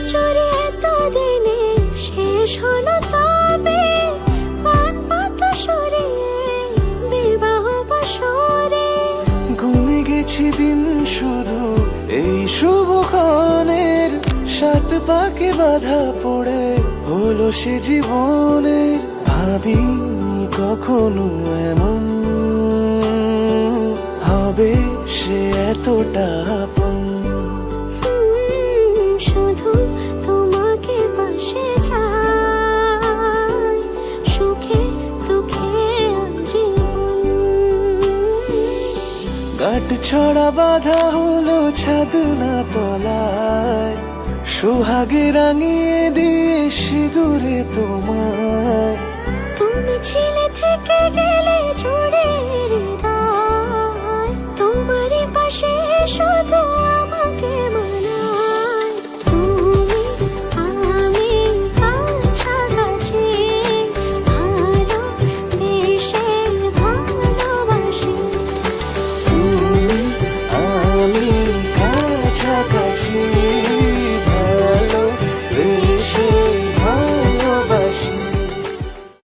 চুরি এতদিনে শেষ হলো, তবে পান পাতা সরিয়ে বিবাহ বাসরে গুনে গেছি দিন শুধু এই শুভক্ষণের, সাত পাকে বাধা পড়ে হলো সে জীবনের। ভাবিনি কখনো এমন হবে সে এতটা আপন। শুধু তোমাকে পাশে চাই, সুখে দুঃখে আজীবন। গাঁট ছড়া বাঁধা হলো ছাদ না তলায়, সোহাগে রাঙিয়ে দিয়ে সিঁদুরে তোমায়। তুমি ছিলে থেকে গেলে জুড়ে